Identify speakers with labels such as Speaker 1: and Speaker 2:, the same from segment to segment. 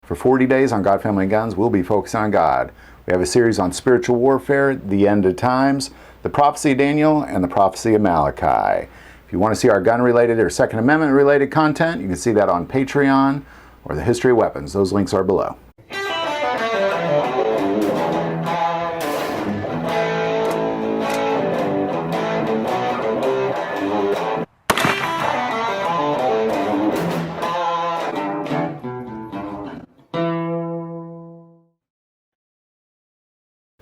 Speaker 1: For 40 days on God, Family, and Guns, we'll be focusing on God. We have a series on spiritual warfare, the end of times, the prophecy of Daniel, and the prophecy of Malachi. If you want to see our gun-related or Second Amendment-related content, you can see that on Patreon or the History of Weapons. Those links are below.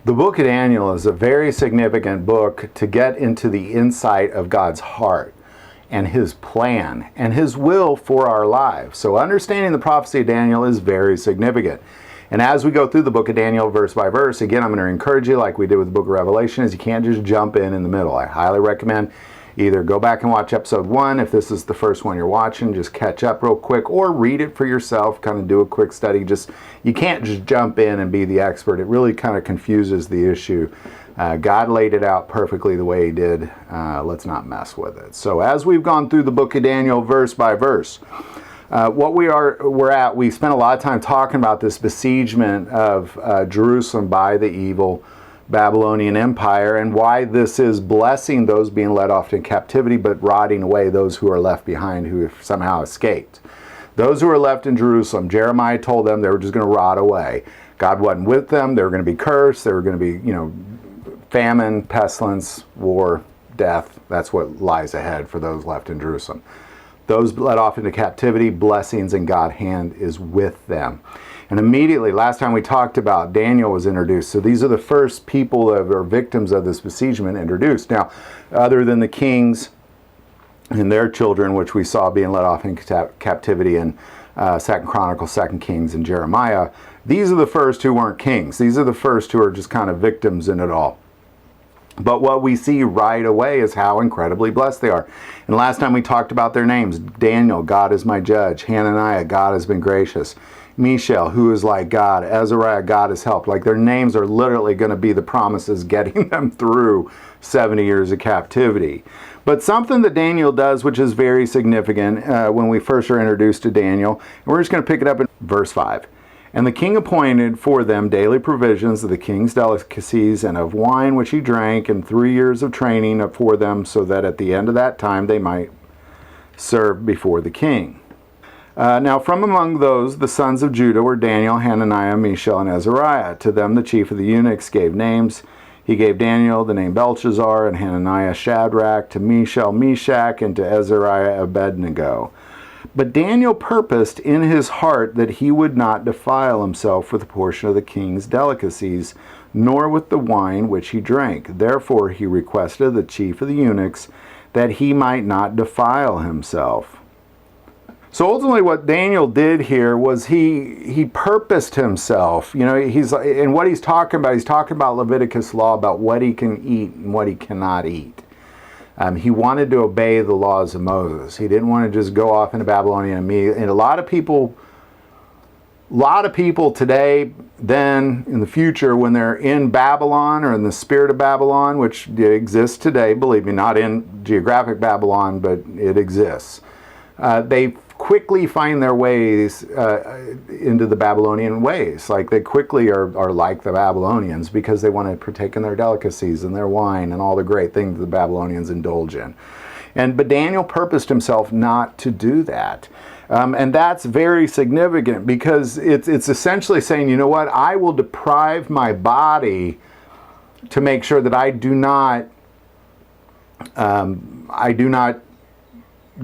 Speaker 1: The book of Daniel is a very significant book to get into the insight of God's heart and His plan and His will for our lives. So understanding the prophecy of Daniel is very significant. And as we go through the book of Daniel verse by verse, again, I'm going to encourage you, like we did with the book of Revelation, is you can't just jump in the middle. I highly recommend either go back and watch episode 1, if this is the first one you're watching, just catch up real quick, or read it for yourself, kind of do a quick study. You can't just jump in and be the expert. It really kind of confuses the issue. God laid it out perfectly the way He did. Let's not mess with it. So as we've gone through the book of Daniel verse by verse, what we spent a lot of time talking about this besiegement of Jerusalem by the evil Babylonian Empire, and why this is blessing those being led off to captivity, but rotting away those who are left behind who have somehow escaped. Those who are left in Jerusalem, Jeremiah told them they were just going to rot away. God wasn't with them. They were going to be cursed. They were going to be, famine, pestilence, war, death. That's what lies ahead for those left in Jerusalem. Those led off into captivity, blessings, and God's hand is with them. And immediately, last time we talked about, Daniel was introduced. So these are the first people that are victims of this besiegement introduced. Now, other than the kings and their children, which we saw being led off in captivity in 2nd Chronicles, 2nd Kings, and Jeremiah, these are the first who weren't kings. These are the first who are just kind of victims in it all. But what we see right away is how incredibly blessed they are. And last time we talked about their names. Daniel, God is my judge. Hananiah, God has been gracious. Mishael, who is like God. Azariah, God has helped. Like, their names are literally going to be the promises getting them through 70 years of captivity. But something that Daniel does, which is very significant when we first are introduced to Daniel, and we're just going to pick it up in verse 5. And the king appointed for them daily provisions of the king's delicacies and of wine which he drank, and 3 years of training for them, so that at the end of that time they might serve before the king. Now from among those, the sons of Judah were Daniel, Hananiah, Mishael, and Azariah. To them the chief of the eunuchs gave names. He gave Daniel the name Belshazzar, and Hananiah Shadrach, to Mishael Meshach, and to Azariah Abednego. But Daniel purposed in his heart that he would not defile himself with a portion of the king's delicacies, nor with the wine which he drank. Therefore he requested the chief of the eunuchs that he might not defile himself. So ultimately what Daniel did here was he purposed himself. And what he's talking about Leviticus law, about what he can eat and what he cannot eat. He wanted to obey the laws of Moses. He didn't want to just go off into Babylonian immediately. And a lot of people today, then in the future, when they're in Babylon or in the spirit of Babylon, which exists today, believe me, not in geographic Babylon, but it exists. They quickly find their ways into the Babylonian ways. Like, they quickly are like the Babylonians, because they want to partake in their delicacies and their wine and all the great things the Babylonians indulge in. But Daniel purposed himself not to do that. And that's very significant, because it's essentially saying, you know what, I will deprive my body to make sure that I do not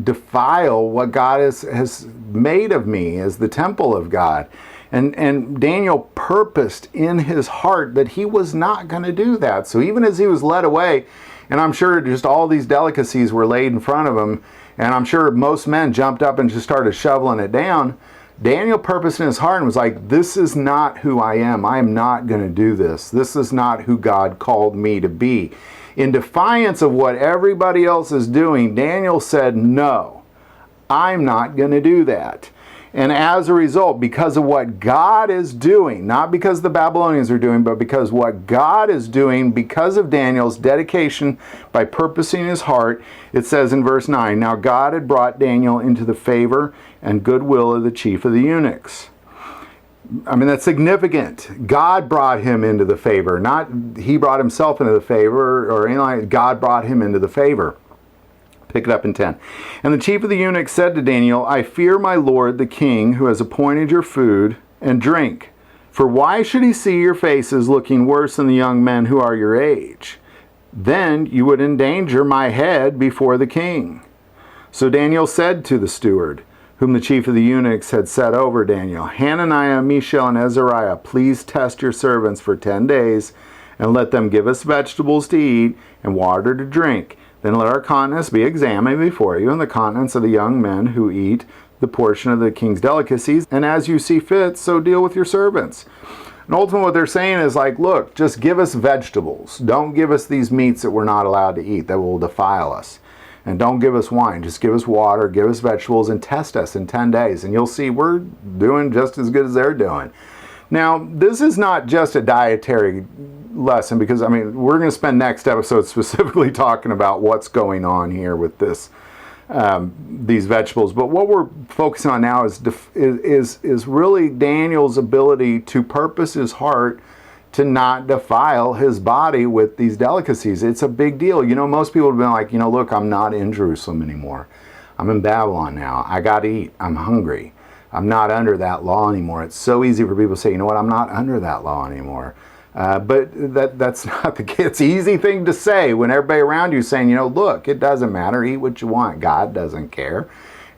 Speaker 1: defile what God has made of me as the temple of God. And Daniel purposed in his heart that he was not going to do that. So even as he was led away, and I'm sure just all these delicacies were laid in front of him, and I'm sure most men jumped up and just started shoveling it down, Daniel purposed in his heart and was like, this is not who I am. I am not going to do this. This is not who God called me to be. In defiance of what everybody else is doing, Daniel said, no, I'm not going to do that. And as a result, because of what God is doing, not because the Babylonians are doing, but because what God is doing, because of Daniel's dedication by purposing his heart, it says in verse 9, now God had brought Daniel into the favor and goodwill of the chief of the eunuchs. I mean, that's significant. God brought him into the favor, not he brought himself into the favor or anything like that. God brought him into the favor. Pick it up in 10. And the chief of the eunuchs said to Daniel, I fear my lord the king, who has appointed your food and drink. For why should he see your faces looking worse than the young men who are your age? Then you would endanger my head before the king. So Daniel said to the steward, whom the chief of the eunuchs had set over Daniel, Hananiah, Mishael, and Azariah, please test your servants for 10 days, and let them give us vegetables to eat and water to drink. Then let our countenance be examined before you, and the countenance of the young men who eat the portion of the king's delicacies, and as you see fit, so deal with your servants. And ultimately what they're saying is like, look, just give us vegetables. Don't give us these meats that we're not allowed to eat, that will defile us. And don't give us wine. Just give us water, give us vegetables, and test us in 10 days. And you'll see we're doing just as good as they're doing. Now, this is not just a dietary lesson, because, I mean, we're going to spend next episode specifically talking about what's going on here with this, these vegetables. But what we're focusing on now is really Daniel's ability to purpose his heart to not defile his body with these delicacies. It's a big deal. You know, most people have been like, you know, look, I'm not in Jerusalem anymore. I'm in Babylon now. I got to eat. I'm hungry. I'm not under that law anymore. It's so easy for people to say, you know what, I'm not under that law anymore. But that's not the case. It's an easy thing to say when everybody around you is saying, you know, look, it doesn't matter. Eat what you want. God doesn't care.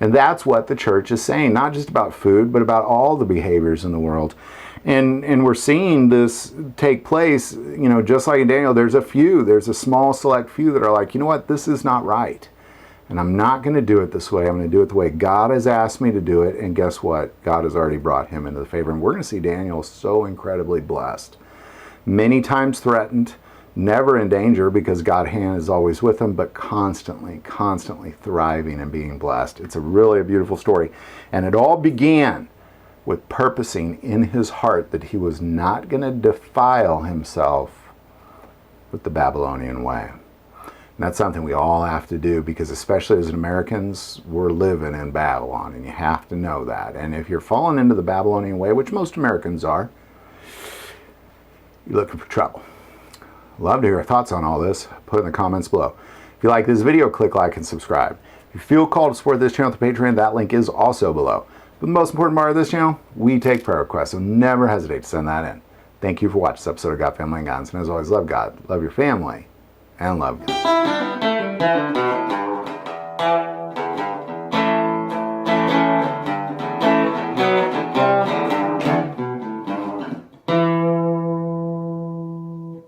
Speaker 1: And that's what the church is saying, not just about food, but about all the behaviors in the world. And we're seeing this take place, you know, just like in Daniel, there's a small select few that are like, you know what, this is not right. And I'm not going to do it this way. I'm going to do it the way God has asked me to do it. And guess what? God has already brought him into the favor. And we're going to see Daniel so incredibly blessed. Many times threatened, never in danger because God's hand is always with him, but constantly thriving and being blessed. It's really a beautiful story. And it all began with purposing in his heart that he was not going to defile himself with the Babylonian way. And that's something we all have to do, because especially as Americans, we're living in Babylon, and you have to know that. And if you're falling into the Babylonian way, which most Americans are, you're looking for trouble. Love to hear your thoughts on all this. Put in the comments below. If you like this video, click like and subscribe. If you feel called to support this channel through Patreon, that link is also below. But the most important part of this channel, we take prayer requests, so never hesitate to send that in. Thank you for watching this episode of God, Family, and Guns. And as always, love God, love your family, and love God.